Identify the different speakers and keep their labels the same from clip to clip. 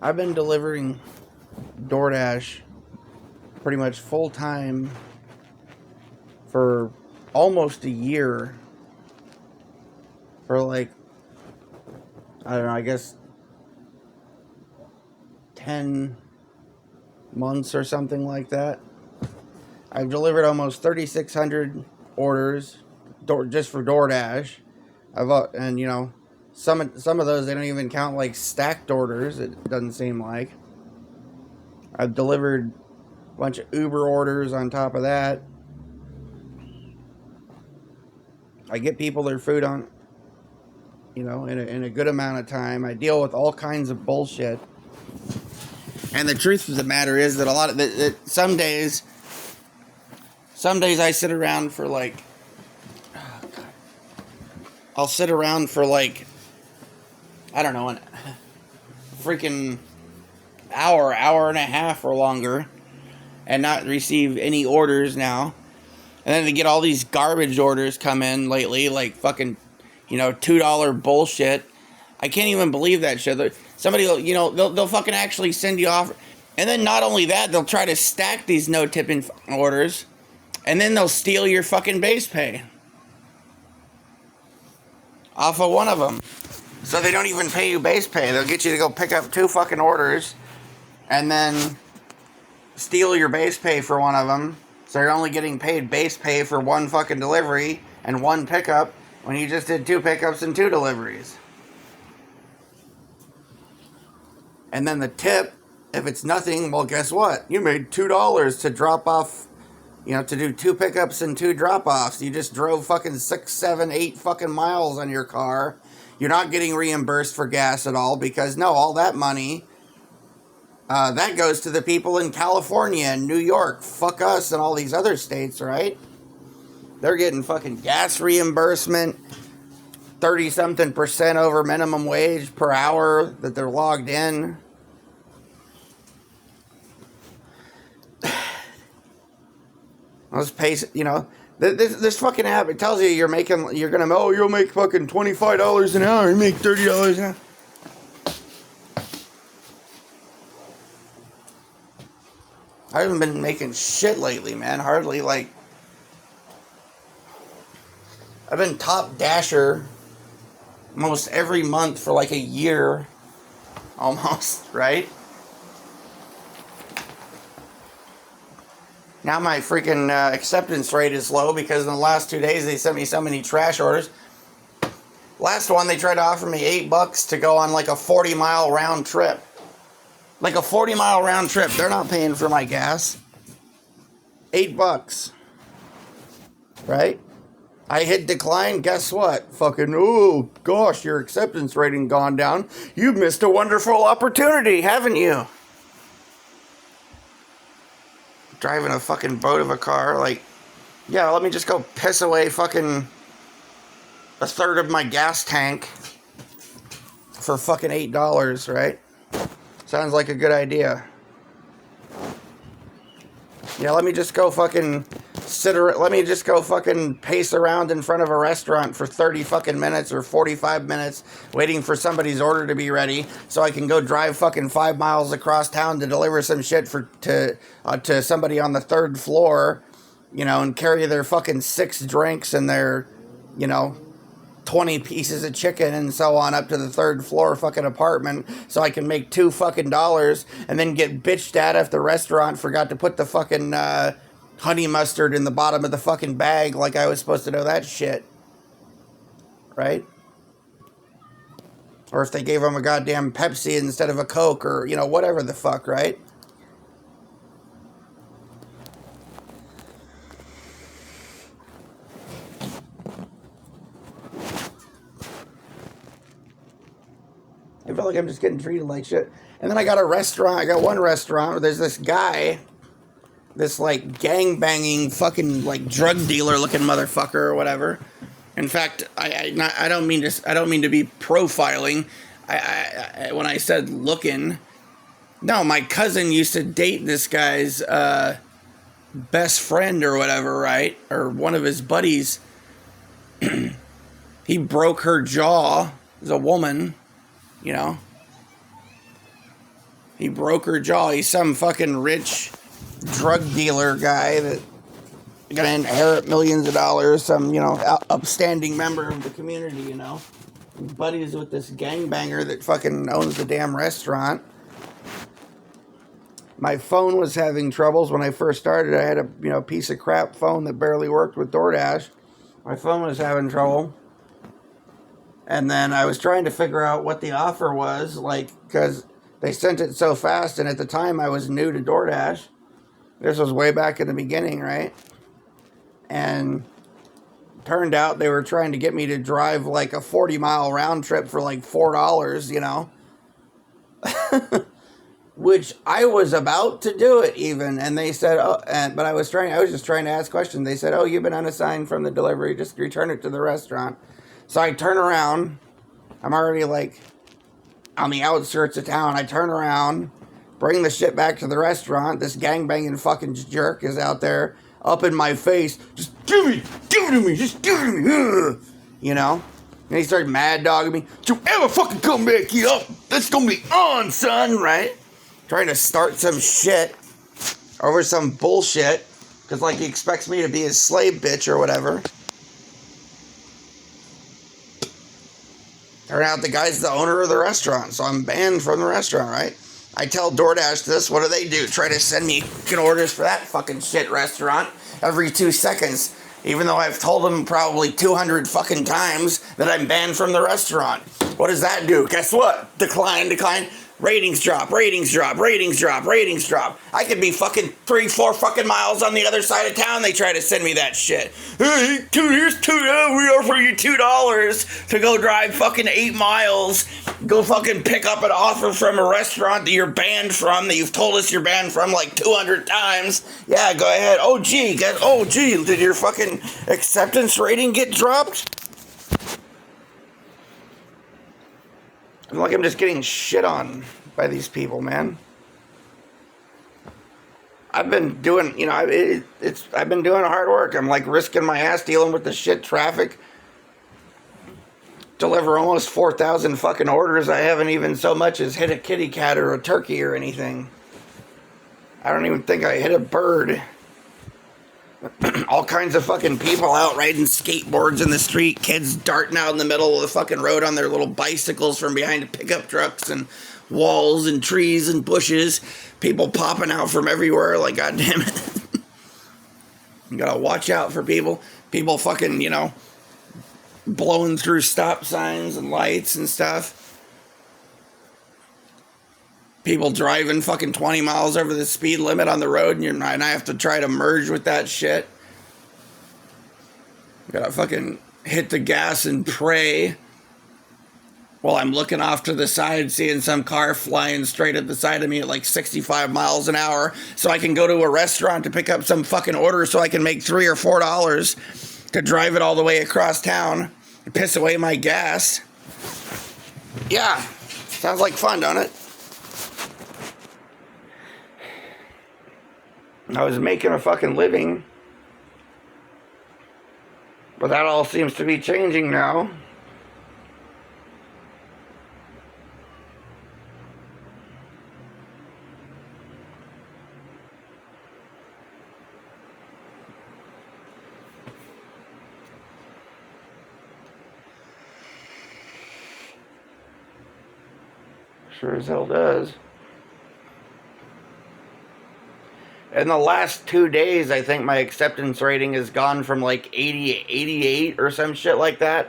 Speaker 1: I've been delivering DoorDash pretty much full time for almost a year. For like, I don't know, I guess 10 months or something like that. I've delivered almost 3,600 orders just for DoorDash. And you know, some of those they don't even count like stacked orders. It doesn't seem like. I've delivered a bunch of Uber orders on top of that. I get people their food on, you know, in a good amount of time. I deal with all kinds of bullshit. And the truth of the matter is that a lot of some days I sit around for like, I'll sit around for like, I don't know, a freaking hour and a half or longer and not receive any orders now. And then to get all these garbage orders come in lately, like fucking, you know, $2 bullshit. I can't even believe that shit. Somebody, you know, they'll fucking actually send you off. And then not only that, they'll try to stack these no-tipping orders. And then they'll steal your fucking base pay off of one of them. So they don't even pay you base pay. They'll get you to go pick up 2 fucking orders and then steal your base pay for one of them. So you're only getting paid base pay for 1 fucking delivery and 1 pickup when you just did 2 pickups and 2 deliveries. And then the tip, if it's nothing, well, guess what? You made $2 to drop off, you know, to do 2 pickups and 2 drop-offs. You just drove fucking 6, 7, 8 fucking miles on your car. You're not getting reimbursed for gas at all because, no, all that money, that goes to the people in California and New York. Fuck us and all these other states, right? They're getting fucking gas reimbursement, 30-something% over minimum wage per hour that they're logged in. Let's pace, you know, this fucking app, it tells you you'll make fucking $25 an hour, you make $30 an hour. I haven't been making shit lately, man. Hardly, like, I've been top dasher almost every month for like a year, almost, right? Now my freaking acceptance rate is low because in the last 2 days they sent me so many trash orders. Last one, they tried to offer me $8 to go on like a 40-mile round trip. Like a 40-mile round trip. They're not paying for my gas. $8. Right? I hit decline. Guess what? Fucking, oh gosh, your acceptance rating gone down. You've missed a wonderful opportunity, haven't you? Driving a fucking boat of a car, like, yeah, let me just go piss away fucking a third of my gas tank for fucking $8, right? Sounds like a good idea. Yeah, let me just go fucking pace around in front of a restaurant for 30 fucking minutes or 45 minutes waiting for somebody's order to be ready so I can go drive fucking 5 miles across town to deliver some shit to somebody on the 3rd floor, you know, and carry their fucking 6 drinks and their, you know, 20 pieces of chicken and so on up to the 3rd floor fucking apartment so I can make $2 fucking dollars and then get bitched at if the restaurant forgot to put the fucking honey mustard in the bottom of the fucking bag like I was supposed to know that shit. Right? Or if they gave them a goddamn Pepsi instead of a Coke or, you know, whatever the fuck, right? I feel like I'm just getting treated like shit. And then I got one restaurant where there's this guy, this like gang-banging fucking like drug dealer looking motherfucker or whatever. In fact, I don't mean to be profiling. When I said looking, no, my cousin used to date this guy's best friend or whatever, right? Or one of his buddies. He broke her jaw as a woman, you know. He broke her jaw. He's some fucking rich drug dealer guy that gonna inherit millions of dollars. Some, upstanding member of the community, Buddies with this gangbanger that fucking owns the damn restaurant. My phone was having troubles when I first started. I had a piece of crap phone that barely worked with DoorDash. My phone was having trouble. And then I was trying to figure out what the offer was, because they sent it so fast, and at the time I was new to DoorDash. This was way back in the beginning, right? And turned out they were trying to get me to drive like a 40-mile round trip for like $4, Which I was about to do it even, and they said, but I was just trying to ask questions. They said, you've been unassigned from the delivery, just return it to the restaurant. So I turn around, I'm already like on the outskirts of town. I turn around, bring the shit back to the restaurant. This gangbanging fucking jerk is out there up in my face. Just give it to me, just give it to me, And he started mad dogging me. Don't you ever fucking come back here, that's gonna be on, son, right? Trying to start some shit over some bullshit, because he expects me to be his slave bitch or whatever. Turned out the guy's the owner of the restaurant, so I'm banned from the restaurant, right? I tell DoorDash this, what do? Try to send me orders for that fucking shit restaurant every 2 seconds, even though I've told them probably 200 fucking times that I'm banned from the restaurant. What does that do? Guess what? Decline. Ratings drop. I could be fucking 3-4 fucking miles on the other side of town. They try to send me that shit. Hey, here's $2. We offer you $2 to go drive fucking 8 miles. Go fucking pick up an offer from a restaurant that you're banned from, that you've told us you're banned from like 200 times. Yeah, go ahead. Oh, gee, did your fucking acceptance rating get dropped? I feel like I'm just getting shit on by these people, man. I've been doing, I've been doing hard work. I'm risking my ass dealing with the shit traffic. Deliver almost 4,000 fucking orders. I haven't even so much as hit a kitty cat or a turkey or anything. I don't even think I hit a bird. All kinds of fucking people out riding skateboards in the street, kids darting out in the middle of the fucking road on their little bicycles from behind pickup trucks and walls and trees and bushes. People popping out from everywhere, God damn it. You gotta watch out for people. People fucking, blowing through stop signs and lights and stuff. People driving fucking 20 miles over the speed limit on the road, and I have to try to merge with that shit. Gotta fucking hit the gas and pray while I'm looking off to the side, seeing some car flying straight at the side of me at 65 miles an hour, so I can go to a restaurant to pick up some fucking order so I can make $3 or $4 to drive it all the way across town and piss away my gas. Yeah, sounds like fun, don't it? I was making a fucking living, but that all seems to be changing now. Sure as hell does. In the last 2 days, I think my acceptance rating has gone from 80, 88 or some shit like that.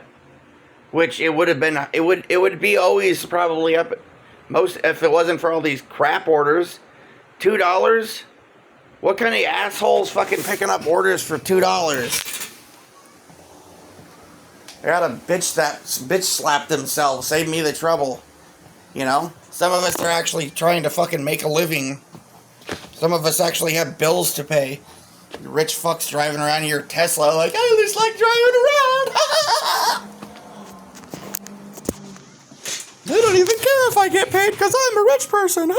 Speaker 1: Which it would have been, it would be always probably up, most, if it wasn't for all these crap orders. $2? What kind of assholes fucking picking up orders for $2? They gotta bitch slap themselves, save me the trouble. Some of us are actually trying to fucking make a living. Some of us actually have bills to pay. Rich fucks driving around here Tesla I just like driving around. They don't even care if I get paid because I'm a rich person.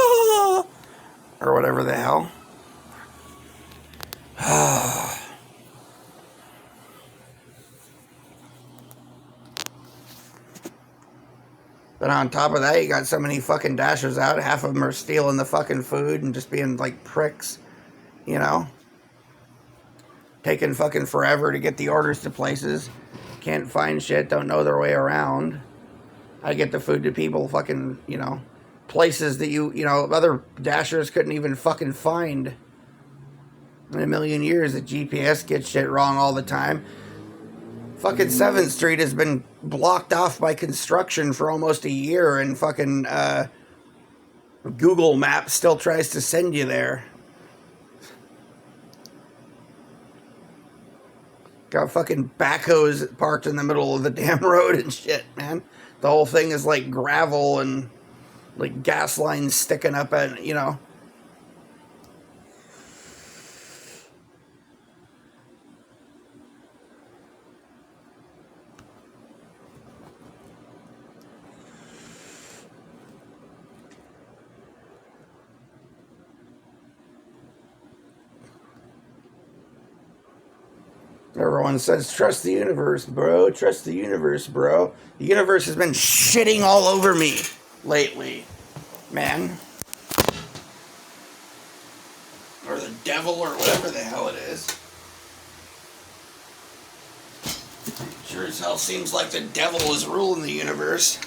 Speaker 1: Or whatever the hell. But on top of that, you got so many fucking dashers out. Half of them are stealing the fucking food and just being like pricks, you know? Taking fucking forever to get the orders to places. Can't find shit, don't know their way around. I get the food to people fucking, you know, places that other dashers couldn't even fucking find. In a million years, the GPS gets shit wrong all the time. Fucking 7th Street has been blocked off by construction for almost a year, and fucking Google Maps still tries to send you there. Got fucking backhoes parked in the middle of the damn road and shit, man. The whole thing is like gravel and like gas lines sticking up at, you know. Everyone says, trust the universe, bro. Trust the universe, bro. The universe has been shitting all over me lately, man. Or the devil, or whatever the hell it is. Sure as hell seems like the devil is ruling the universe.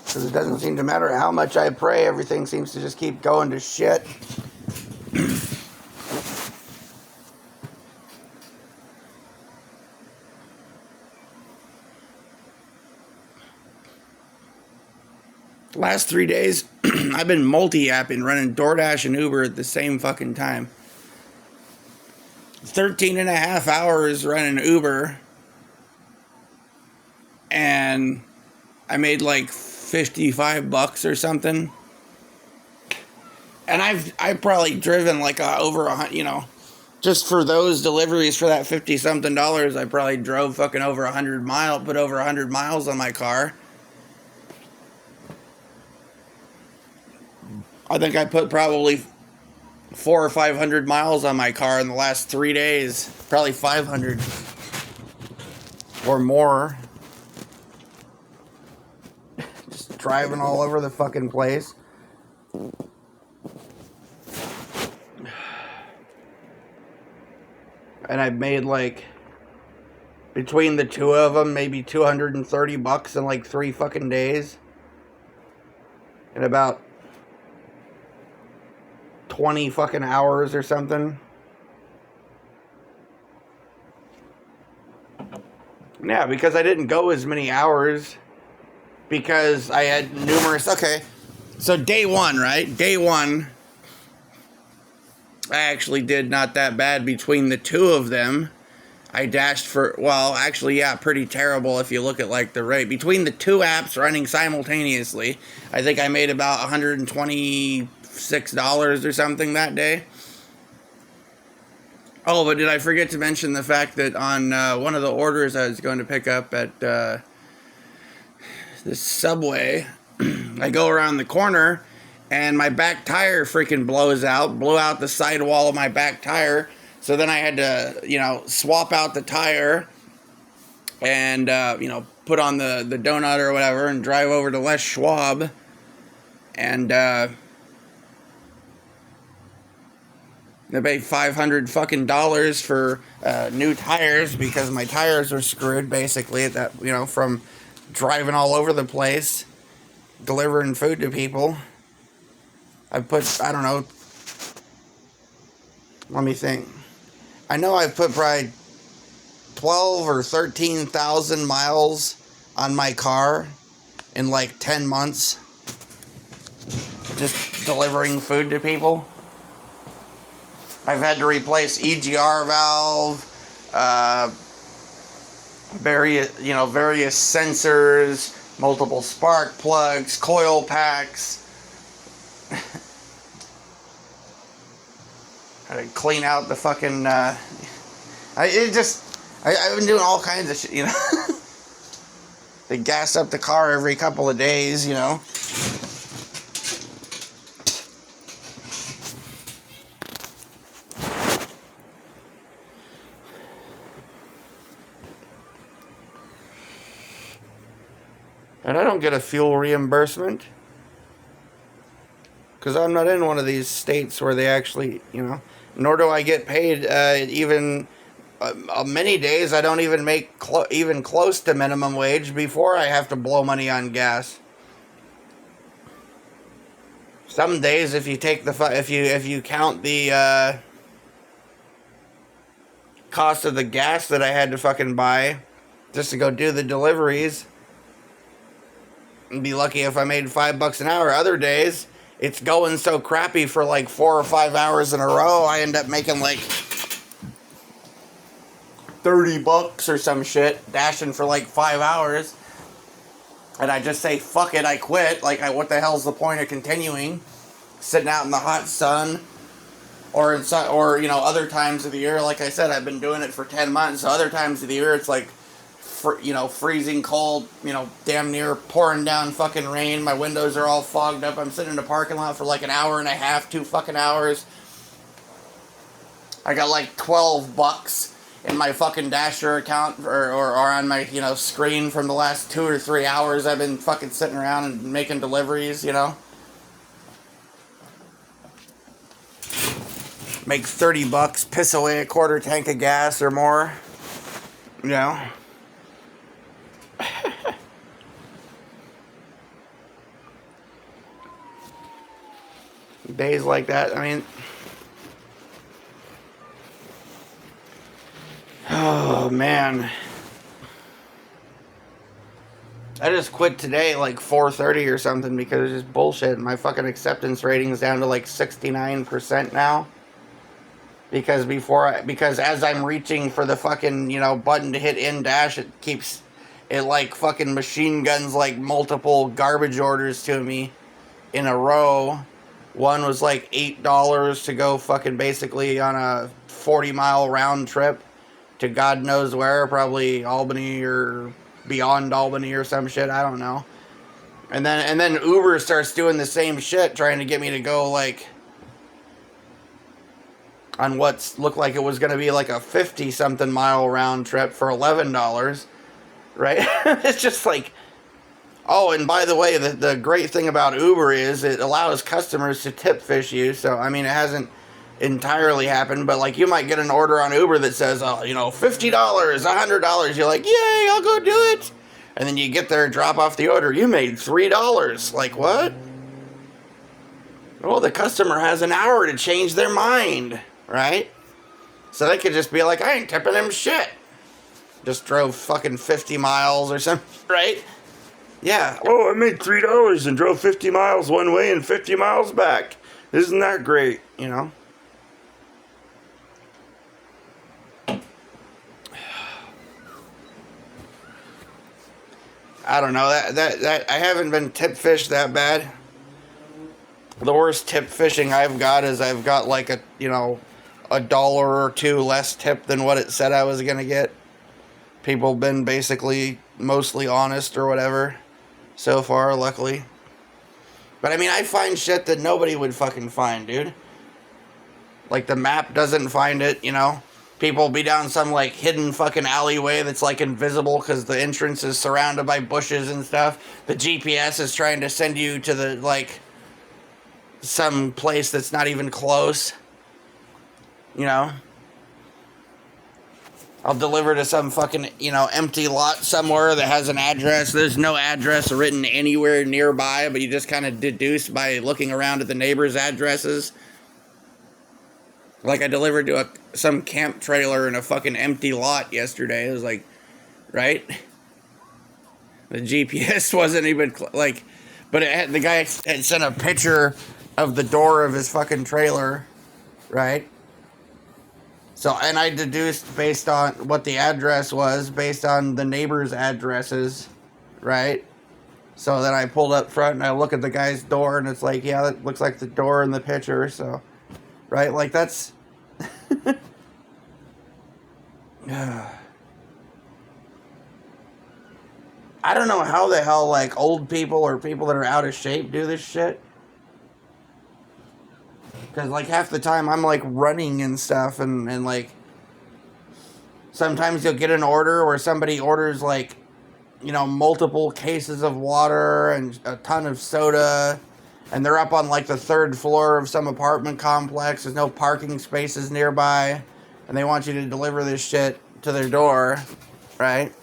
Speaker 1: Because it doesn't seem to matter how much I pray, everything seems to just keep going to shit. Last 3 days, I've been multi-apping, running DoorDash and Uber at the same fucking time. 13 and a half hours running Uber, and I made like $55 or something. And I've probably driven like over just for those deliveries for that 50 something dollars, I probably drove fucking over 100 miles, put over 100 miles on my car. I think I put probably 400 or 500 miles on my car in the last 3 days. Probably 500 or more. Just driving all over the fucking place. And I've made like, between the two of them, maybe $230 in like 3 fucking days. In about 20 fucking hours or something. Yeah, because I didn't go as many hours. Because I had numerous... Okay, so day one, right? Day one, I actually did not that bad between the two of them. I dashed for... Well, actually, yeah, pretty terrible if you look at, like, the rate. Between the two apps running simultaneously, I think I made about $126 or something that day. Oh, but did I forget to mention the fact that on one of the orders I was going to pick up at the Subway, I go around the corner and my back tire freaking blew out the side wall of my back tire. So then I had to, swap out the tire and, put on the donut or whatever and drive over to Les Schwab. And, they paid $500 fucking dollars for new tires because my tires were screwed basically at that, from driving all over the place, delivering food to people. I put, I don't know, let me think. I know I've put probably 12 or 13,000 miles on my car in like 10 months. Just delivering food to people. I've had to replace EGR valve, various sensors, multiple spark plugs, coil packs. Had to clean out the fucking. I've been doing all kinds of shit, They gas up the car every couple of days, you know. And I don't get a fuel reimbursement. Because I'm not in one of these states where they actually, you know, nor do I get paid even many days. I don't even make even close to minimum wage before I have to blow money on gas. Some days, if you take the if you count the cost of the gas that I had to fucking buy just to go do the deliveries, and be lucky if I made $5 an hour. Other days, it's going so crappy for like 4 or 5 hours in a row, I end up making like $30 or some shit, dashing for like 5 hours. And I just say, fuck it, I quit. Like, what the hell's the point of continuing? Sitting out in the hot sun. Or, you know, other times of the year, like I said, I've been doing it for 10 months. So other times of the year, it's like, you know, freezing cold, you know, damn near pouring down fucking rain. My windows are all fogged up. I'm sitting in a parking lot for like an hour and a half, 2 fucking hours. I got like $12 in my fucking Dasher account or on my, you know, screen from the last 2 or 3 hours I've been fucking sitting around and making deliveries, you know. Make $30, piss away a quarter tank of gas or more, you know. Days like that, I mean, oh man, I just quit today like 4:30 or something because it's just bullshit. My fucking acceptance rating is down to like 69% now. Because because as I'm reaching for the fucking, you know, button to hit in dash, it like fucking machine guns like multiple garbage orders to me in a row. One was like $8 to go fucking basically on a 40-mile round trip to God knows where, probably Albany or beyond Albany or some shit, I don't know. And then Uber starts doing the same shit, trying to get me to go like on what looked like it was going to be like a 50-something mile round trip for $11, right? It's just like, oh, and by the way, the great thing about Uber is it allows customers to tip fish you. So, I mean, it hasn't entirely happened, but like you might get an order on Uber that says, oh, you know, $50, $100. You're like, yay, I'll go do it. And then you get there, drop off the order. You made $3. Like, what? Well, the customer has an hour to change their mind, right? So they could just be like, I ain't tipping him shit. Just drove fucking 50 miles or something, right? Yeah. Oh, I made $3 and drove 50 miles one way and 50 miles back. Isn't that great, you know? I don't know. That I haven't been tip fished that bad. The worst tip fishing I've got is I've got like a, you know, $1 or $2 less tip than what it said I was going to get. People have been basically mostly honest or whatever so far, luckily. But I mean, I find shit that nobody would fucking find, dude. Like the map doesn't find it, you know. People be down some like hidden fucking alleyway that's like invisible because the entrance is surrounded by bushes and stuff. The GPS is trying to send you to the like some place that's not even close. You know? I'll deliver to some fucking, you know, empty lot somewhere that has an address. There's no address written anywhere nearby, but you just kind of deduce by looking around at the neighbors' addresses. Like I delivered to some camp trailer in a fucking empty lot yesterday. It was like, right? The GPS wasn't even like, but the guy had sent a picture of the door of his fucking trailer, right? So, and I deduced based on what the address was, based on the neighbors' addresses, right? So then I pulled up front and I look at the guy's door and it's like, yeah, that looks like the door in the picture. So, right? Like that's, I don't know how the hell, like, old people or people that are out of shape do this shit. Because, like, half the time I'm, like, running and stuff, and like, sometimes you'll get an order where somebody orders, like, you know, multiple cases of water and a ton of soda, and they're up on, like, the third floor of some apartment complex. There's no parking spaces nearby, and they want you to deliver this shit to their door, right?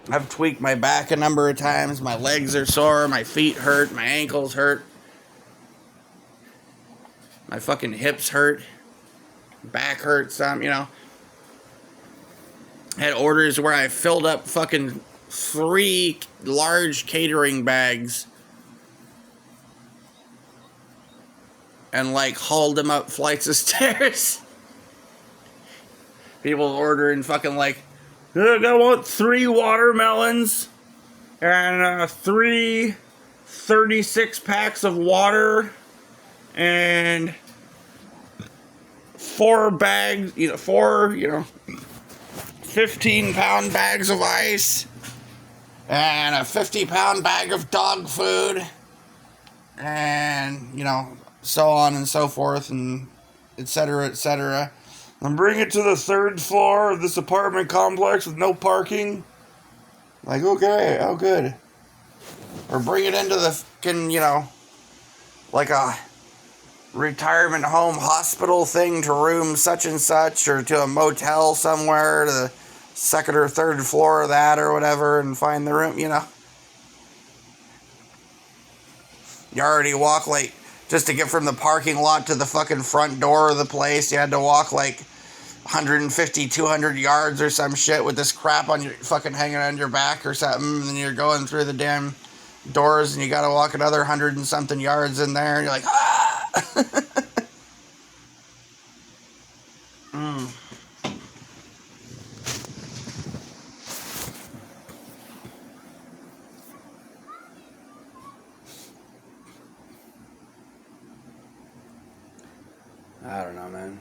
Speaker 1: I've tweaked my back a number of times. My legs are sore. My feet hurt. My ankles hurt. My fucking hips hurt. Back hurts some, you know. Had orders where I filled up fucking 3 large catering bags and, like, hauled them up flights of stairs. People ordering fucking, like, I want 3 watermelons and 3 36 packs of water and 4 bags, 15-pound bags of ice and a 50-pound bag of dog food and, you know, so on and so forth and et cetera, et cetera. And bring it to the 3rd floor of this apartment complex with no parking. Like, okay, oh good. Or bring it into the fucking, you know, like a retirement home hospital thing to room such and such, or to a motel somewhere to the 2nd or 3rd floor of that or whatever, and find the room, you know. You already walk, like, just to get from the parking lot to the fucking front door of the place, you had to walk like 150, 200 yards or some shit with this crap on your fucking hanging on your back or something, and then you're going through the damn doors and you gotta walk another 100 and something yards in there, and you're like, ah! I don't know, man.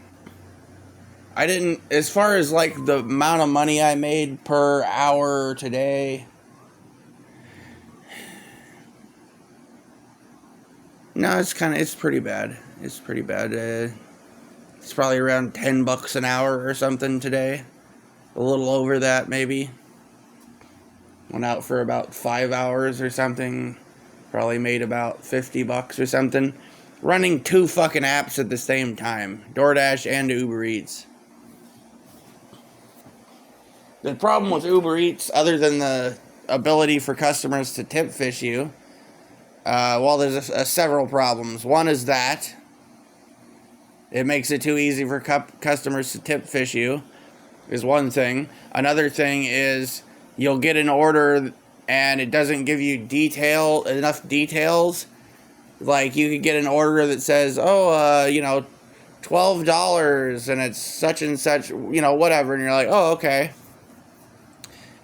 Speaker 1: I didn't, as far as like the amount of money I made per hour today, no, it's pretty bad. It's pretty bad. It's probably around $10 an hour or something today. A little over that, maybe. Went out for about 5 hours or something. Probably made about $50 or something. Running 2 fucking apps at the same time. DoorDash and Uber Eats. The problem with Uber Eats, other than the ability for customers to tip fish you, well, there's several problems. One is that it makes it too easy for customers to tip fish you, is one thing. Another thing is you'll get an order and it doesn't give you enough details. Like, you could get an order that says, $12 and it's such and such, whatever, and you're like, oh, okay.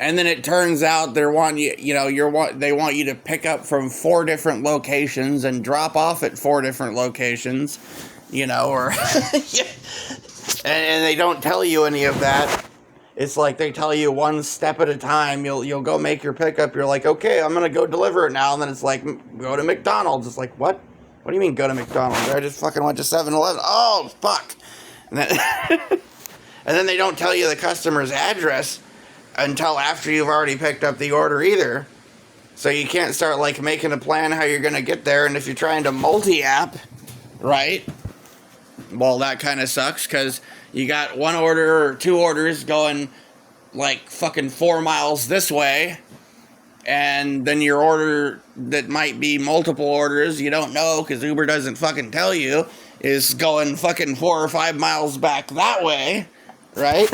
Speaker 1: And then it turns out they want you to pick up from 4 different locations and drop off at 4 different locations, or and they don't tell you any of that. It's like they tell you one step at a time. You'll go make your pickup. You're like, okay, I'm gonna go deliver it now. And then it's like, go to McDonald's. It's like, what? What do you mean go to McDonald's? I just fucking went to 7-Eleven. Oh, fuck. And then, and then they don't tell you the customer's address until after you've already picked up the order either. So you can't start like making a plan how you're gonna get there. And if you're trying to multi-app, right? Well, that kind of sucks, because you got 1 order or 2 orders going like fucking 4 miles this way, and then your order that might be multiple orders, you don't know because Uber doesn't fucking tell you, is going fucking 4 or 5 miles back that way, right?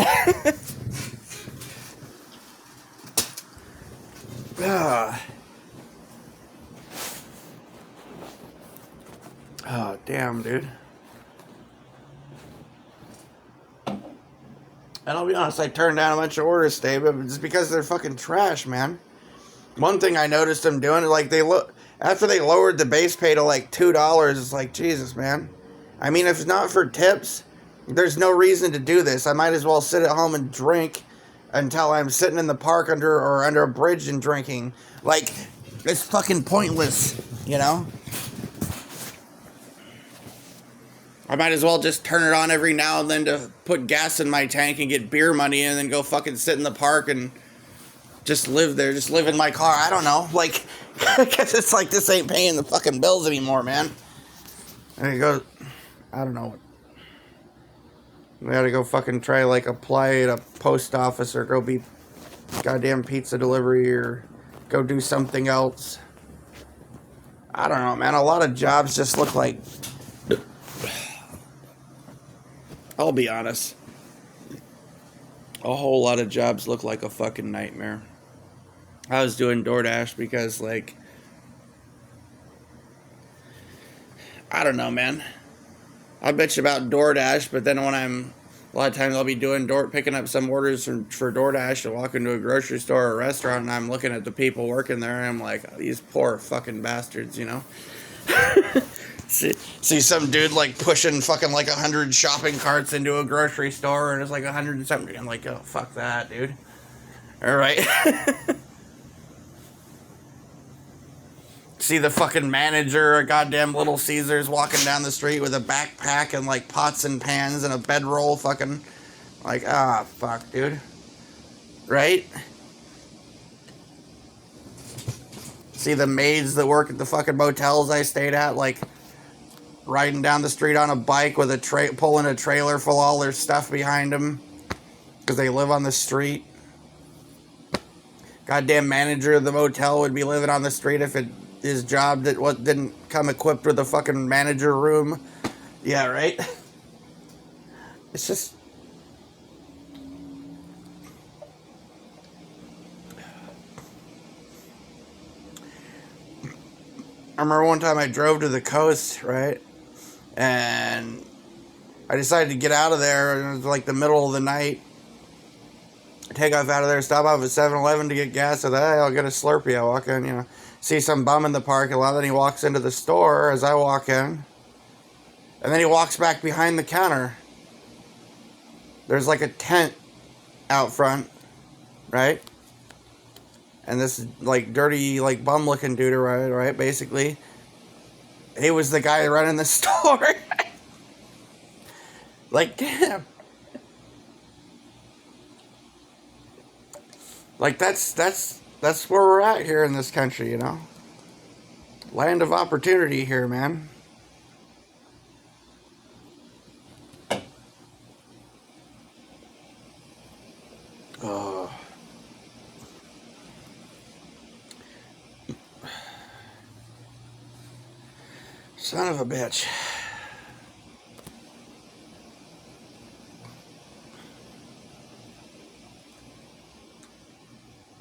Speaker 1: Oh, damn, dude. And I'll be honest, I turned down a bunch of orders today, but it's because they're fucking trash, man. One thing I noticed them doing, like, after they lowered the base pay to like $2, it's like, Jesus, man. I mean, if it's not for tips, There's no reason to do this. I might as well sit at home and drink until I'm sitting in the park under a bridge and drinking. Like, it's fucking pointless, you know? I might as well just turn it on every now and then to put gas in my tank and get beer money and then go fucking sit in the park and just live there. Just live in my car. I don't know. Like, because it's like this ain't paying the fucking bills anymore, man. There you go. I don't know. We gotta go fucking try, like, apply at a post office or go be goddamn pizza delivery or go do something else. I don't know, man. A lot of jobs just look like... I'll be honest. A whole lot of jobs look like a fucking nightmare. I was doing DoorDash because, like... I don't know, man. I bitch about DoorDash, but then when a lot of times I'll be picking up some orders for DoorDash and walk into a grocery store or a restaurant and I'm looking at the people working there and I'm like, oh, these poor fucking bastards, you know? See some dude like pushing fucking like 100 shopping carts into a grocery store and it's like 100 and something. I'm like, oh, fuck that, dude. All right. See the fucking manager at goddamn Little Caesars walking down the street with a backpack and like pots and pans and a bedroll fucking like, fuck, dude. Right? See the maids that work at the fucking motels I stayed at, like riding down the street on a bike with pulling a trailer full of all their stuff behind them because they live on the street. Goddamn manager of the motel would be living on the street if his job didn't come equipped with a fucking manager room. Yeah, right? It's just... I remember one time I drove to the coast, right? And I decided to get out of there. It was like the middle of the night. Take off out of there, stop off at 7-Eleven to get gas. I thought, hey, I'll get a Slurpee. I walk in, you know, see some bum in the parking lot. Then he walks into the store as I walk in. And then he walks back behind the counter. There's like a tent out front, right? And this like dirty, like bum looking dude, right? Basically, he was the guy running the store. Like, damn. Like, that's where we're at here in this country, you know? Land of opportunity here, man. Oh. Son of a bitch.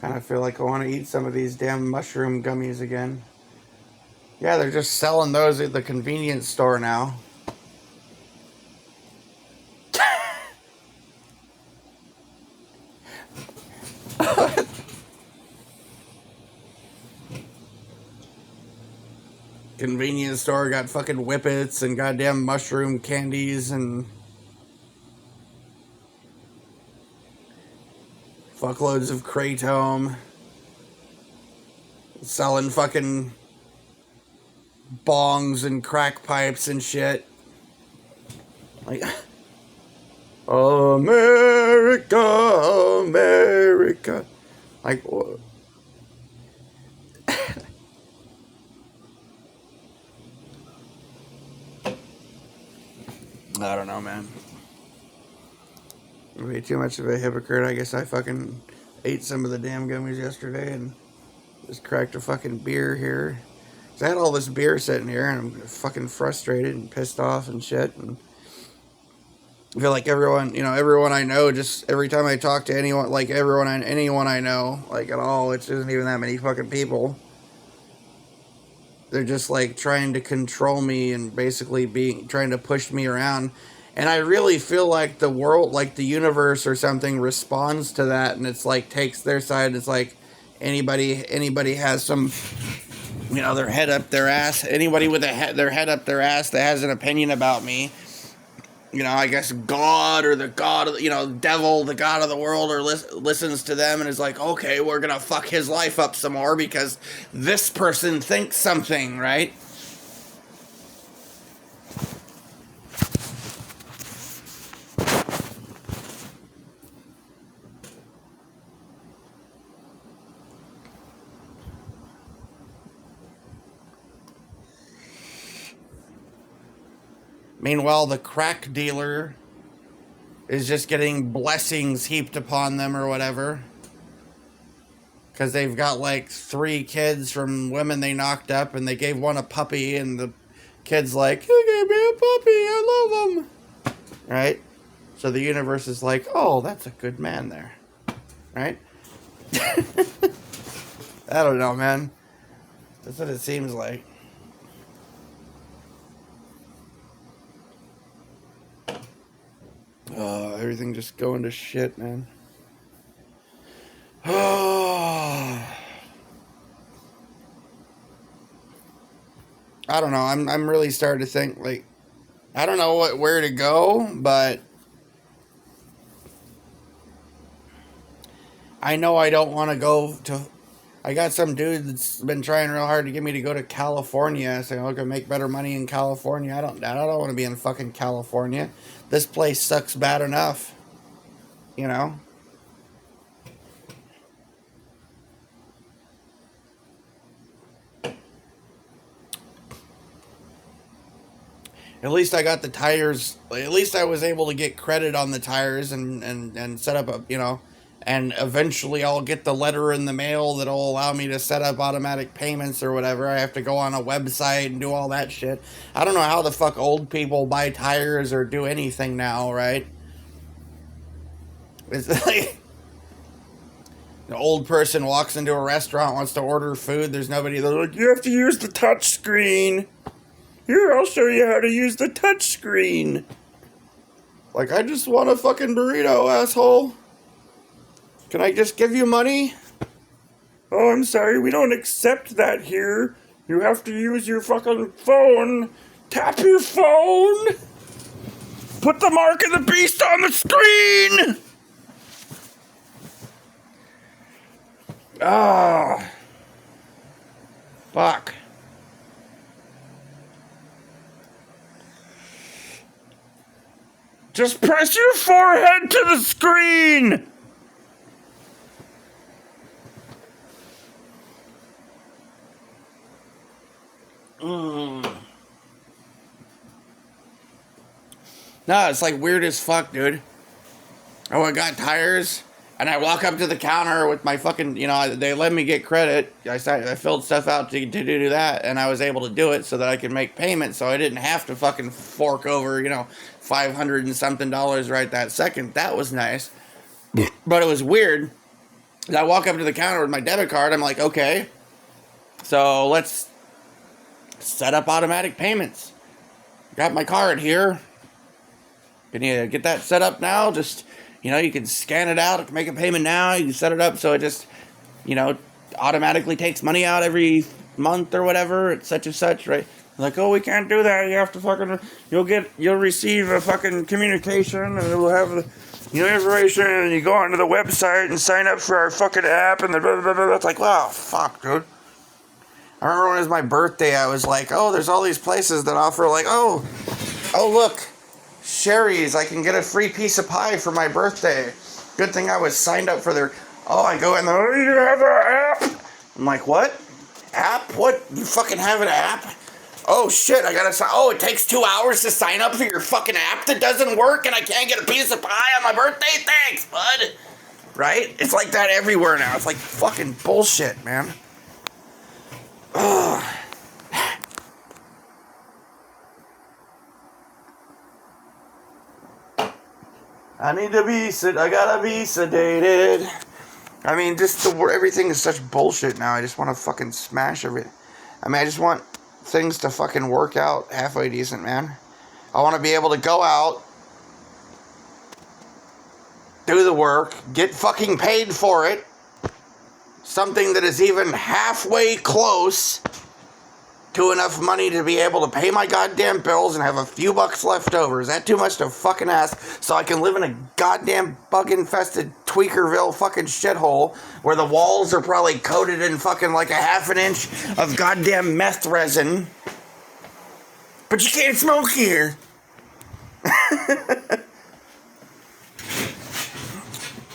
Speaker 1: Kind of feel like I want to eat some of these damn mushroom gummies again. Yeah, they're just selling those at the convenience store now. Convenience store got fucking whippets and goddamn mushroom candies and fuckloads of Kratom. Selling fucking bongs and crack pipes and shit. Like, America, America. Like, what? I don't know, man. Way too much of a hypocrite. I guess I fucking ate some of the damn gummies yesterday and just cracked a fucking beer here. So I had all this beer sitting here and I'm fucking frustrated and pissed off and shit. And I feel like everyone I know, just every time I talk to anyone, like anyone I know, like at all, which isn't even that many fucking people, they're just like trying to control me and basically trying to push me around. And I really feel like the world, like the universe or something, responds to that, and it's like takes their side. It's like anybody has some, their head up their ass. Anybody with their head up their ass that has an opinion about me, I guess God or the God of, devil, the God of the world, or listens to them and is like, okay, we're gonna fuck his life up some more because this person thinks something, right? Meanwhile, the crack dealer is just getting blessings heaped upon them or whatever. Because they've got like 3 kids from women they knocked up, and they gave one a puppy, and the kid's like, you gave me a puppy, I love him. Right? So the universe is like, oh, that's a good man there. Right? I don't know, man. That's what it seems like. Everything just going to shit, man. I don't know. I'm really starting to think, like, I don't know where to go, but I know I don't want to go to. I got some dude that's been trying real hard to get me to go to California, saying I can make better money in California. I don't want to be in fucking California. This place sucks bad enough, you know. At least I got the tires. At least I was able to get credit on the tires and set up a. And eventually I'll get the letter in the mail that'll allow me to set up automatic payments or whatever. I have to go on a website and do all that shit. I don't know how the fuck old people buy tires or do anything now, right? It's like an old person walks into a restaurant, wants to order food. There's nobody. They're like, you have to use the touch screen. Here, I'll show you how to use the touch screen. Like, I just want a fucking burrito, asshole. Can I just give you money? Oh, I'm sorry, we don't accept that here. You have to use your fucking phone. Tap your phone. Put the mark of the beast on the screen. Ah. Fuck. Just press your forehead to the screen. No, it's like weird as fuck, dude. Oh, I got tires, and I walk up to the counter with my fucking, they let me get credit. I filled stuff out to do that, and I was able to do it so that I could make payments, so I didn't have to fucking fork over, $500 and something right that second. That was nice. But it was weird. I walk up to the counter with my debit card. I'm like, okay, so let's set up automatic payments. Got my card here. Can you get that set up now? Just, you can scan it out, make a payment now. You can set it up so it just, automatically takes money out every month or whatever. It's such and such, right? Like, oh, we can't do that. You have to fucking, you'll receive a fucking communication, and it will have the, information, and you go onto the website and sign up for our fucking app, and the blah, blah, blah. It's like, wow, fuck, dude. I remember when it was my birthday, I was like, oh, there's all these places that offer, like, oh, look, Sherry's, I can get a free piece of pie for my birthday. Good thing I was signed up for their, I go in there, you have an app? I'm like, what? App? What? You fucking have an app? Oh, shit, I gotta sign, it takes 2 hours to sign up for your fucking app that doesn't work, and I can't get a piece of pie on my birthday? Thanks, bud. Right? It's like that everywhere now. It's like fucking bullshit, man. Ugh. I gotta be sedated. I mean, just everything is such bullshit now. I just want to fucking smash everything. I mean, I just want things to fucking work out halfway decent, man. I want to be able to go out, do the work, get fucking paid for it. Something that is even halfway close to enough money to be able to pay my goddamn bills and have a few bucks left over. Is that too much to fucking ask? So I can live in a goddamn bug-infested Tweakerville fucking shithole where the walls are probably coated in fucking like a half an inch of goddamn meth resin. But you can't smoke here.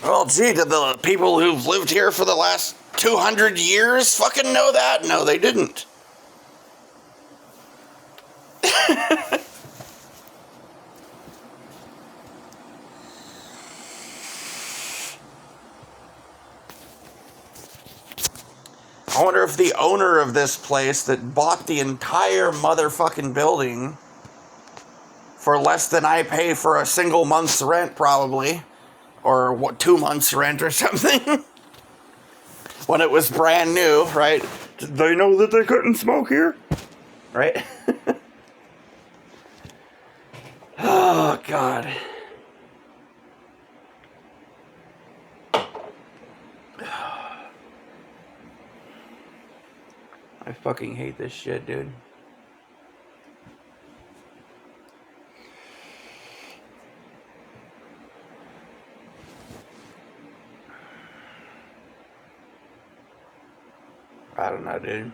Speaker 1: Well, gee, did the people who've lived here for the last 200 years fucking know that? No, they didn't. I wonder if the owner of this place that bought the entire motherfucking building for less than I pay for a single month's rent, probably, or what, 2 months' rent or something, when it was brand new, right? Did they know that they couldn't smoke here? Right? Oh, God. I fucking hate this shit, dude. I don't know, dude.